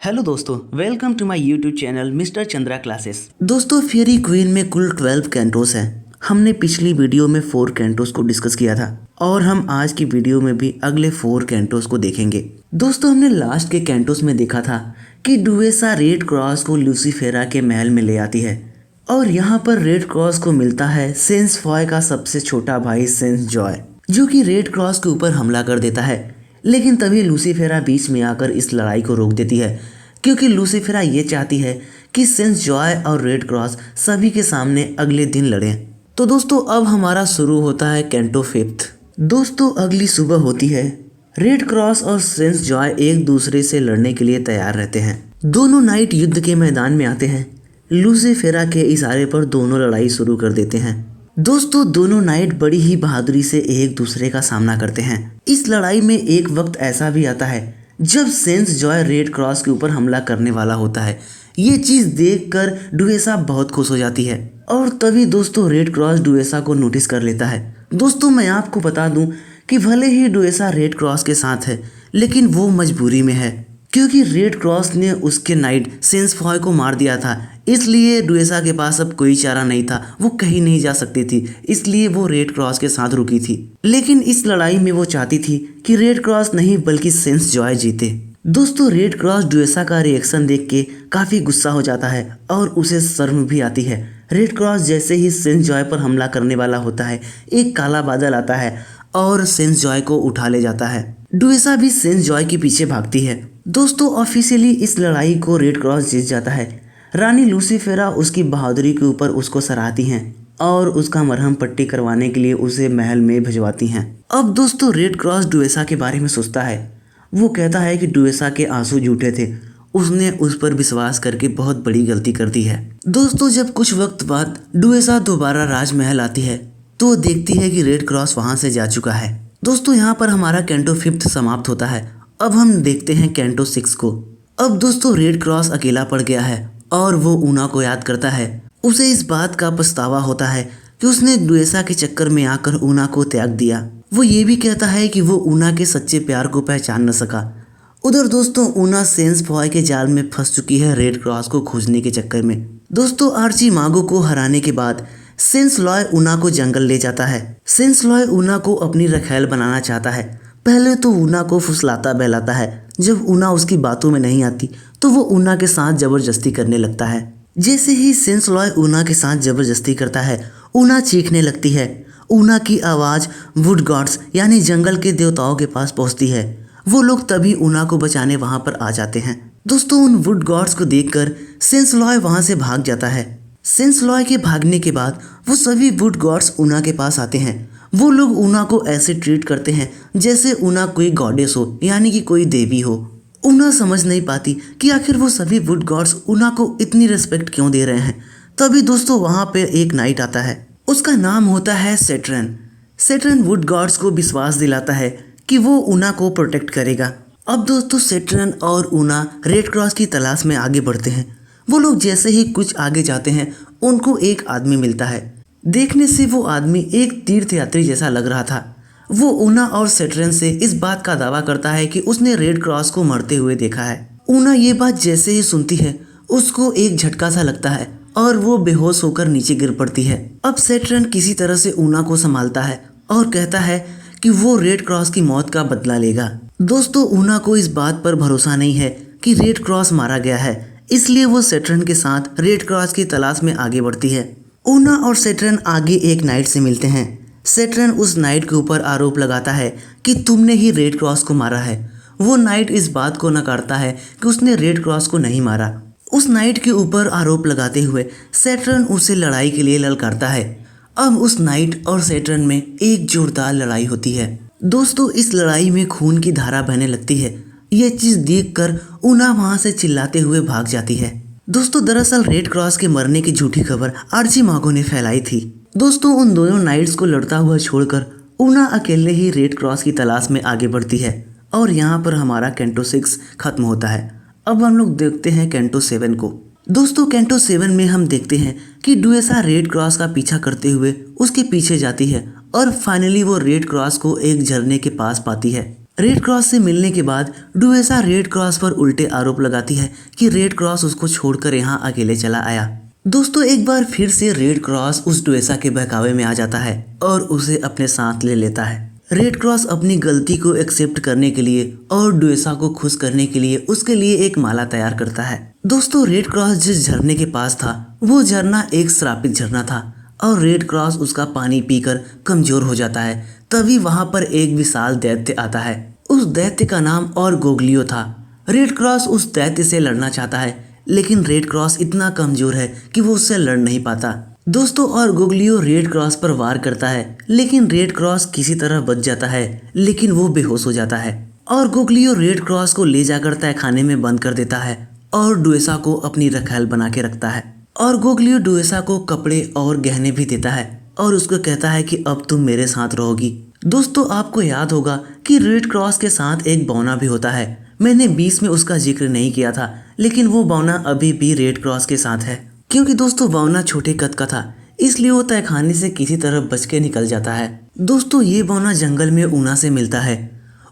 Hello दोस्तों, welcome to my YouTube channel mister Chandra classes. दोस्तों fairy queen में कुल 12 कैंटोस हैं। हमने पिछली वीडियो में 4 कैंटोस को डिस्कस किया था और हम आज की वीडियो में भी अगले 4 कैंटोस को देखेंगे। दोस्तों हमने लास्ट के कैंटोस में देखा था कि डुएसा रेड क्रॉस को लूसीफेरा के महल में ले आती है और यहाँ पर रेड क्रॉस को मिलता है सेंस फॉय का सबसे छोटा भाई सेंस जॉय, जो कि रेड क्रॉस के ऊपर हमला कर देता है। लेकिन तभी लूसीफेरा बीच में आकर इस लड़ाई को रोक देती है, क्योंकि लूसीफेरा ये चाहती है कि सेंस जॉय और रेड क्रॉस सभी के सामने अगले दिन लड़ें। तो दोस्तों अब हमारा शुरू होता है कैंटो 5। दोस्तों अगली सुबह होती है। रेड क्रॉस और सेंस जॉय एक दूसरे से लड़ने के लिए तैयार रहते हैं। दोनों नाइट युद्ध के मैदान में आते हैं। लूसीफेरा के इशारे पर दोनों लड़ाई शुरू कर देते हैं। दोस्तों दोनों नाइट बड़ी ही बहादुरी से एक दूसरे का सामना करते हैं। इस लड़ाई में एक वक्त ऐसा भी आता है जब सेंस जॉय रेड क्रॉस के ऊपर हमला करने वाला होता है। ये चीज देखकर डुएसा बहुत खुश हो जाती है और तभी दोस्तों रेड क्रॉस डुएसा को नोटिस कर लेता है। दोस्तों मैं आपको बता दूं कि भले ही डुएसा रेड क्रॉस के साथ है, लेकिन वो मजबूरी में है, क्योंकि रेड क्रॉस ने उसके नाइट सेंस फॉय को मार दिया था। इसलिए डुएसा के पास अब कोई चारा नहीं था, वो कहीं नहीं जा सकती थी, इसलिए वो रेड क्रॉस के साथ रुकी थी। लेकिन इस लड़ाई में वो चाहती थी कि रेड क्रॉस नहीं बल्कि सेंस जॉय जीते। दोस्तों रेड क्रॉस डुएसा का रिएक्शन देख के काफी गुस्सा हो जाता है और उसे शर्म भी आती है। रेड क्रॉस जैसे ही सेंस जॉय पर हमला करने वाला होता है, एक काला बादल आता है और सेंस जॉय को उठा ले जाता है। डुएसा भी सेंस जॉय के पीछे भागती है। दोस्तों ऑफिशियली इस लड़ाई को रेड क्रॉस जीत जाता है। रानी लूसीफेरा उसकी बहादुरी के ऊपर उसको सराहती हैं और उसका मरहम पट्टी करवाने के लिए उसे महल में भिजवाती हैं। अब दोस्तों रेड क्रॉस डुएसा के बारे में सोचता है। वो कहता है कि डुएसा के आंसू झूठे थे, उसने उस पर विश्वास करके बहुत बड़ी गलती कर दी है। दोस्तों जब कुछ वक्त बाद डुएसा दोबारा राजमहल आती है तो वो देखती है कि रेड क्रॉस वहां से जा चुका है। दोस्तों यहाँ पर हमारा कैंटो 5 समाप्त होता है। अब हम देखते हैं कैंटो 6 को। अब दोस्तों रेड क्रॉस अकेला पड़ गया है और वो ऊना को याद करता है। उसे इस बात का पछतावा होता है कि उसने डुएसा के चक्कर में आकर ऊना को त्याग दिया। वो ये भी कहता है कि वो ऊना के सच्चे प्यार को पहचान न सका। उधर दोस्तों ऊना सेंस फॉय के जाल में फंस चुकी है रेड क्रॉस को खोजने के चक्कर में। दोस्तों आर्ची मागो को हराने के बाद सेंस लॉय ऊना को जंगल ले जाता है। सेंस लॉय ऊना को अपनी रखैल बनाना चाहता है। पहले तो ऊना को फुसलाता बहलाता है। जब ऊना उसकी बातों में नहीं आती तो वो ऊना के साथ जबरदस्ती करने लगता है। जैसे ही सेंस लॉय ऊना के साथ जबरदस्ती करता है, ऊना चीखने लगती है। ऊना की आवाज़ वुड गॉड्स यानी जंगल के देवताओं के पास पहुंचती है। वो लोग तभी ऊना को बचाने वहां पर आ जाते हैं। दोस्तों उन वुड गॉड्स को देखकर सेंस लॉय वहां से भाग जाता है। सेंस लॉय के भागने के बाद वो सभी वुड गॉड्स ऊना के पास आते हैं। वो लोग ऊना को ऐसे ट्रीट करते हैं जैसे ऊना कोई गॉडेस हो, यानी कि कोई देवी हो। ऊना समझ नहीं पाती कि आखिर वो सभी वुड गॉड्स ऊना को इतनी रिस्पेक्ट क्यों दे रहे हैं। तभी दोस्तों वहाँ पे एक नाइट आता है, उसका नाम होता है सेट्रन। सेट्रन वुड गॉड्स को विश्वास दिलाता है कि वो ऊना को प्रोटेक्ट करेगा। अब दोस्तों सेट्रन और ऊना रेड क्रॉस की तलाश में आगे बढ़ते हैं। वो लोग जैसे ही कुछ आगे जाते हैं उनको एक आदमी मिलता है। देखने से वो आदमी एक तीर्थयात्री जैसा लग रहा था। वो ऊना और सेट्रन से इस बात का दावा करता है कि उसने रेड क्रॉस को मरते हुए देखा है। ऊना ये बात जैसे ही सुनती है उसको एक झटका सा लगता है और वो बेहोश होकर नीचे गिर पड़ती है। अब सेट्रन किसी तरह से ऊना को संभालता है और कहता है कि वो रेड क्रॉस की मौत का बदला लेगा। दोस्तों ऊना को इस बात पर भरोसा नहीं है कि रेड क्रॉस मारा गया है, इसलिए वो सेट्रन के साथ रेड क्रॉस की तलाश में आगे बढ़ती है। ऊना और सेट्रन आगे एक नाइट से मिलते हैं। सेट्रन उस नाइट के ऊपर आरोप लगाता है कि तुमने ही रेड क्रॉस को मारा है। वो नाइट इस बात को नकारता है कि उसने रेड क्रॉस को नहीं मारा। उस नाइट के ऊपर आरोप लगाते हुए सेट्रन उसे लड़ाई के लिए ललकारता है। अब उस नाइट और सेट्रन में एक जोरदार लड़ाई होती है। दोस्तों इस लड़ाई में खून की धारा बहने लगती है। ये चीज देखकर ऊना वहां से चिल्लाते हुए भाग जाती है। दोस्तों दरअसल रेड क्रॉस के मरने की झूठी खबर आर्ची मागो ने फैलाई थी। दोस्तों उन दोनों नाइट्स को लड़ता हुआ छोड़कर ऊना अकेले ही रेड क्रॉस की तलाश में आगे बढ़ती है और यहाँ पर हमारा कैंटो 6 खत्म होता है। अब हम लोग देखते हैं कैंटो 7 को। दोस्तों कैंटो 7 में हम देखते हैं कि डुएसा रेड क्रॉस का पीछा करते हुए उसके पीछे जाती है और फाइनली वो रेड क्रॉस को एक झरने के पास पाती है। रेड क्रॉस से मिलने के बाद डुएसा रेड क्रॉस पर उल्टे आरोप लगाती है कि रेड क्रॉस उसको छोड़कर यहाँ अकेले चला आया। दोस्तों एक बार फिर से रेड क्रॉस उस डुएसा के बहकावे में आ जाता है और उसे अपने साथ ले लेता है। रेड क्रॉस अपनी गलती को एक्सेप्ट करने के लिए और डुएसा को खुश करने के लिए उसके लिए एक माला तैयार करता है। दोस्तों रेड क्रॉस जिस झरने के पास था वो झरना एक श्रापित झरना था और रेड क्रॉस उसका पानी पीकर कमजोर हो जाता है। तभी वहां पर एक विशाल दैत्य आता है। उस दैत्य का नाम और गोगलियो था। रेड क्रॉस उस दैत्य से लड़ना चाहता है लेकिन रेड क्रॉस इतना कमजोर है कि वो उससे लड़ नहीं पाता। दोस्तों और गोगलियो रेड क्रॉस पर वार करता है लेकिन रेड क्रॉस किसी तरह बच जाता है लेकिन वो बेहोश हो जाता है और गोगलियो रेड क्रॉस को ले जाकर तहखाने में बंद कर देता है और डुएसा को अपनी रखैल बना के रखता है। और गोगलियो डुएसा को कपड़े और गहने भी देता है और उसको कहता है कि अब तुम मेरे साथ रहोगी। दोस्तों आपको याद होगा कि रेड क्रॉस के साथ एक बौना भी होता है। मैंने बीच में उसका जिक्र नहीं किया था लेकिन वो बौना अभी भी रेड क्रॉस के साथ है क्योंकि दोस्तों बौना छोटे कद का था इसलिए वो तहखाने से किसी तरह बच के निकल जाता है। दोस्तों ये बौना जंगल में ऊना से मिलता है।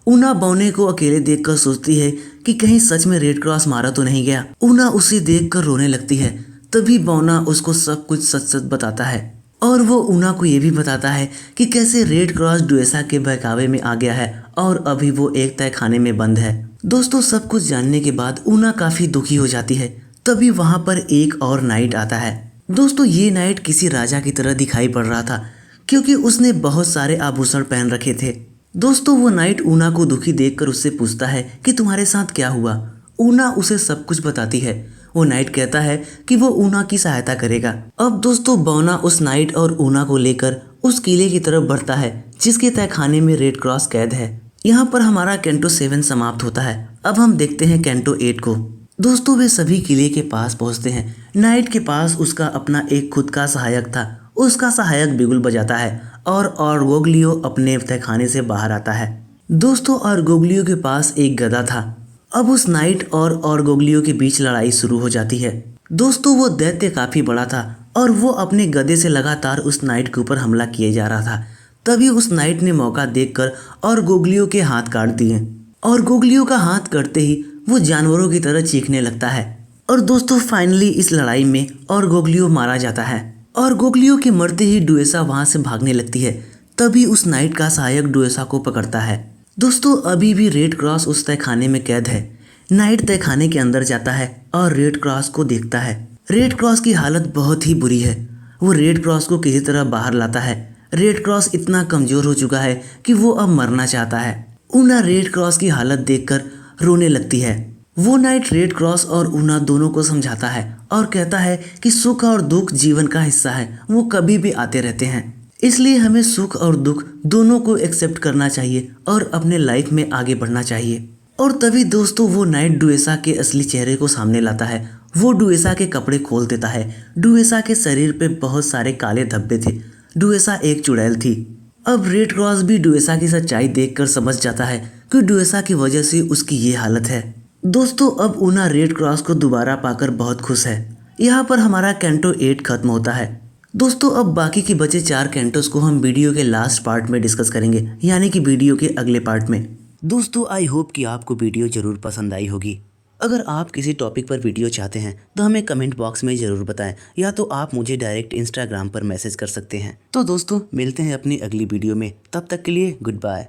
ऊना बौने को अकेले देखकर सोचती है कि कहीं सच में रेड क्रॉस मारा तो नहीं गया। ऊना उसे देखकर रोने लगती है। तभी बौना उसको सब कुछ सच सच बताता है और वो ऊना को ये भी बताता है कि कैसे रेड क्रॉस डुएसा के बहकावे में आ गया है और अभी वो एक तहखाने में बंद है। दोस्तों सब कुछ जानने के बाद ऊना काफी दुखी हो जाती है। तभी वहां पर एक और नाइट आता है। दोस्तों ये नाइट किसी राजा की तरह दिखाई पड़ रहा था क्योंकि उसने बहुत सारे आभूषण पहन रखे थे। दोस्तों वो नाइट ऊना को दुखी देखकर उससे पूछता है कि तुम्हारे साथ क्या हुआ। ऊना उसे सब कुछ बताती है। वो नाइट कहता है कि वो ऊना की सहायता करेगा। अब दोस्तों बौना उस नाइट और ऊना को लेकर उस किले की तरफ बढ़ता है जिसके तहखाने में रेड क्रॉस कैद है। यहाँ पर हमारा कैंटो 7 समाप्त होता है। अब हम देखते हैं कैंटो 8 को। दोस्तों वे सभी किले के पास पहुंचते हैं। नाइट के पास उसका अपना एक खुद का सहायक था। उसका सहायक बिगुल बजाता है और गोगलियो अपने तहखाने से बाहर आता है। दोस्तों और गोगलियो के पास एक गदा था। अब उस नाइट और गोगलियो के बीच लड़ाई शुरू हो जाती है। दोस्तों वो दैत्य काफी बड़ा था और वो अपने गदे से लगातार उस नाइट के ऊपर हमला किए जा रहा था। तभी उस नाइट ने मौका देखकर और गोगलियो के हाथ काट दिए और गोगलियो का हाथ कटते ही वो जानवरों की तरह चीखने लगता है। और दोस्तों फाइनली इस लड़ाई में और गोगलियो मारा जाता है और गोगलियो के मरते ही डुएसा वहां से भागने लगती है। तभी उस नाइट का सहायक डुएसा को पकड़ता है। दोस्तों अभी भी रेड क्रॉस उस तहखाने में कैद है। नाइट तहखाने के अंदर जाता है और रेड क्रॉस को देखता है। रेड क्रॉस की हालत बहुत ही बुरी है। वो रेड क्रॉस को किसी तरह बाहर लाता है। रेड क्रॉस इतना कमजोर हो चुका है कि वो अब मरना चाहता है। ऊना रेड क्रॉस की हालत देखकर रोने लगती है। वो नाइट रेड क्रॉस और ऊना दोनों को समझाता है और कहता है कि सुख और दुख जीवन का हिस्सा है, वो कभी भी आते रहते हैं, इसलिए हमें सुख और दुख दोनों को एक्सेप्ट करना चाहिए और अपने लाइफ में आगे बढ़ना चाहिए। और तभी दोस्तों वो नाइट डुएसा के असली चेहरे को सामने लाता है। वो डुएसा के कपड़े खोल देता है। डुएसा के शरीर पे बहुत सारे काले धब्बे थे। डुएसा एक चुड़ैल थी। अब रेड क्रॉस भी डुएसा की सच्चाई देखकर समझ जाता है कि डुएसा की वजह से उसकी ये हालत है। दोस्तों अब ऊना रेड क्रॉस को दोबारा पाकर बहुत खुश है। यहाँ पर हमारा कैंटो 8 खत्म होता है। दोस्तों अब बाकी के बचे 4 कैंटोस को हम वीडियो के लास्ट पार्ट में डिस्कस करेंगे, यानी कि वीडियो के अगले पार्ट में। दोस्तों आई होप कि आपको वीडियो ज़रूर पसंद आई होगी। अगर आप किसी टॉपिक पर वीडियो चाहते हैं तो हमें कमेंट बॉक्स में ज़रूर बताएं, या तो आप मुझे डायरेक्ट इंस्टाग्राम पर मैसेज कर सकते हैं। तो दोस्तों मिलते हैं अपनी अगली वीडियो में, तब तक के लिए गुड बाय।